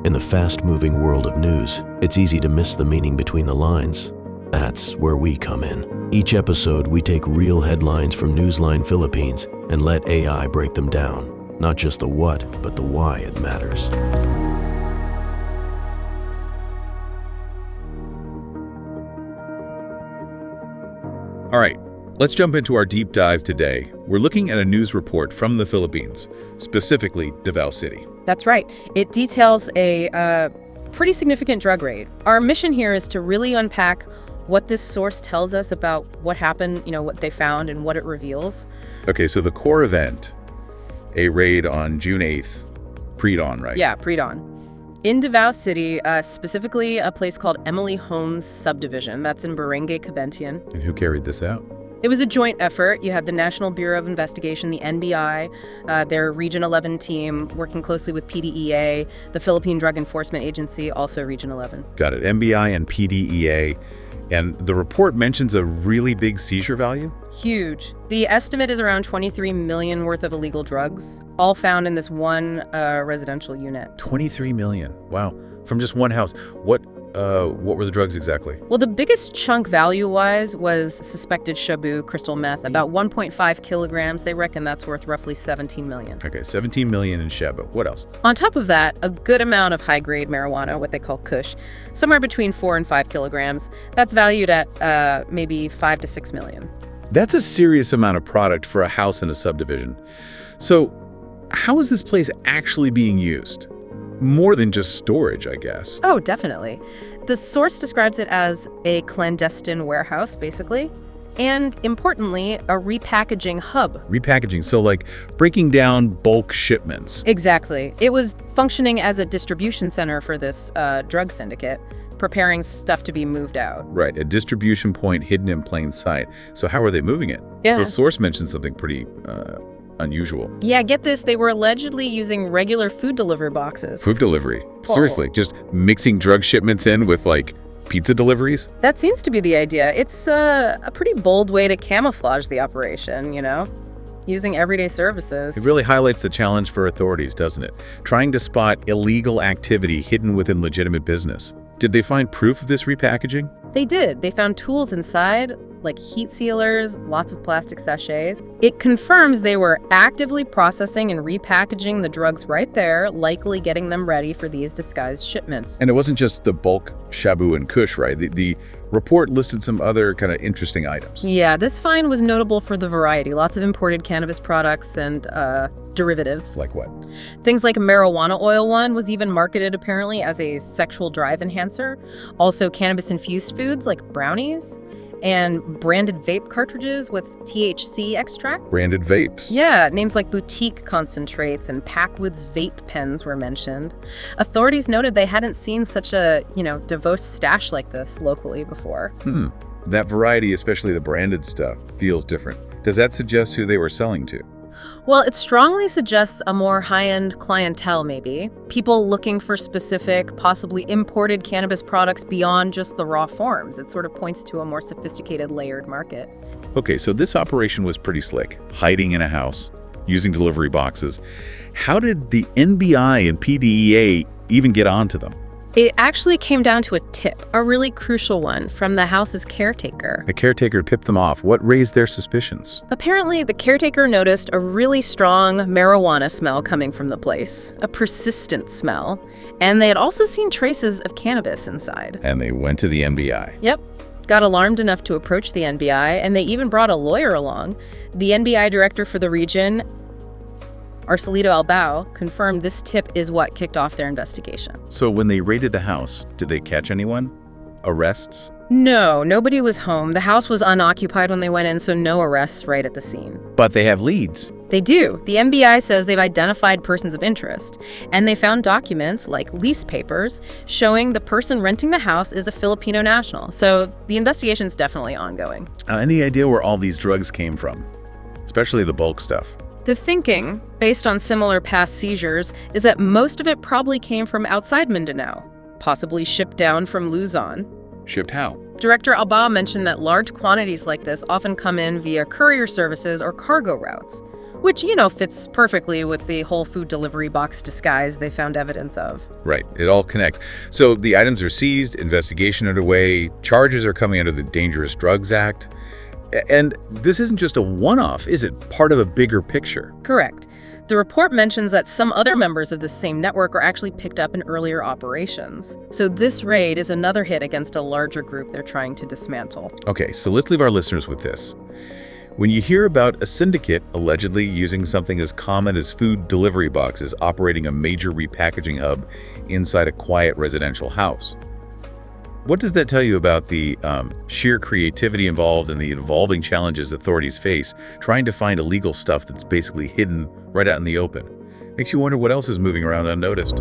In the fast-moving world of news, it's easy to miss the meaning between the lines. That's where we come in. Each episode, we take real headlines from Newsline Philippines and let AI break them down. Not just the what, but the why it matters. All right, let's jump into our deep dive today. We're looking at a news report from the Philippines, specifically Davao City. That's right. It details a pretty significant drug raid. Our mission here is to really unpack what this source tells us about what happened, what they found and what it reveals. Okay, so the core event, a raid on June 8th, pre-dawn, right? Yeah, pre-dawn. In Davao City, specifically a place called Emily Holmes Subdivision. That's in Barangay Cabentian. And who carried this out? It was a joint effort. You had the National Bureau of Investigation, the NBI, their Region 11 team working closely with PDEA, the Philippine Drug Enforcement Agency, also Region 11. Got it. NBI and PDEA. And the report mentions a really big seizure value? Huge. The estimate is around 23 million worth of illegal drugs, all found in this one residential unit. 23 million. Wow. From just one house. What were the drugs exactly? Well, the biggest chunk value-wise was suspected Shabu crystal meth, about 1.5 kilograms. They reckon that's worth roughly 17 million. Okay, 17 million in Shabu. What else? On top of that, a good amount of high-grade marijuana, what they call Kush, somewhere between 4 and 5 kilograms. That's valued at maybe 5 to 6 million. That's a serious amount of product for a house in a subdivision. So how is this place actually being used? More than just storage, I guess. Oh, definitely. The source describes it as a clandestine warehouse, basically, and importantly, a repackaging hub. Repackaging, so like breaking down bulk shipments. Exactly. It was functioning as a distribution center for this drug syndicate, preparing stuff to be moved out. Right, a distribution point hidden in plain sight. So how are they moving it? Yeah. So source mentioned something pretty unusual. Yeah, get this, they were allegedly using regular food delivery boxes. Food delivery? Seriously, just mixing drug shipments in with like pizza deliveries? That seems to be the idea. It's a pretty bold way to camouflage the operation, using everyday services. It really highlights the challenge for authorities, doesn't it? Trying to spot illegal activity hidden within legitimate business. Did they find proof of this repackaging? They did. They found tools inside, like heat sealers, lots of plastic sachets. It confirms they were actively processing and repackaging the drugs right there, likely getting them ready for these disguised shipments. And it wasn't just the bulk Shabu and Kush, right? The report listed some other kind of interesting items. Yeah, this find was notable for the variety. Lots of imported cannabis products and derivatives. Like what? Things like marijuana oil one was even marketed apparently as a sexual drive enhancer. Also cannabis-infused foods like brownies and branded vape cartridges with THC extract. Branded vapes. Yeah, names like boutique concentrates and Packwoods vape pens were mentioned. Authorities noted they hadn't seen such a, DeVos stash like this locally before. That variety, especially the branded stuff, feels different. Does that suggest who they were selling to? Well, it strongly suggests a more high-end clientele, maybe. People looking for specific, possibly imported cannabis products beyond just the raw forms. It sort of points to a more sophisticated, layered market. Okay, so this operation was pretty slick. Hiding in a house, using delivery boxes. How did the NBI and PDEA even get onto them? It actually came down to a tip, a really crucial one, from the house's caretaker. The caretaker tipped them off. What raised their suspicions? Apparently, the caretaker noticed a really strong marijuana smell coming from the place, a persistent smell, and they had also seen traces of cannabis inside. And they went to the NBI. Yep. Got alarmed enough to approach the NBI, and they even brought a lawyer along. The NBI director for the region, Arcelito Albao, confirmed this tip is what kicked off their investigation. So when they raided the house, did they catch anyone? Arrests? No, nobody was home. The house was unoccupied when they went in, so no arrests right at the scene. But they have leads. They do. The NBI says they've identified persons of interest, and they found documents, like lease papers, showing the person renting the house is a Filipino national. So the investigation's definitely ongoing. Any idea where all these drugs came from? Especially the bulk stuff. The thinking, based on similar past seizures, is that most of it probably came from outside Mindanao, possibly shipped down from Luzon. Shipped how? Director Albao mentioned that large quantities like this often come in via courier services or cargo routes, which, fits perfectly with the whole food delivery box disguise they found evidence of. Right. It all connects. So the items are seized, investigation underway, charges are coming under the Dangerous Drugs Act. And this isn't just a one-off, is it? Part of a bigger picture. Correct. The report mentions that some other members of the same network are actually picked up in earlier operations. So this raid is another hit against a larger group they're trying to dismantle. Okay, so let's leave our listeners with this. When you hear about a syndicate allegedly using something as common as food delivery boxes operating a major repackaging hub inside a quiet residential house, what does that tell you about the sheer creativity involved and the evolving challenges authorities face trying to find illegal stuff that's basically hidden right out in the open? Makes you wonder what else is moving around unnoticed.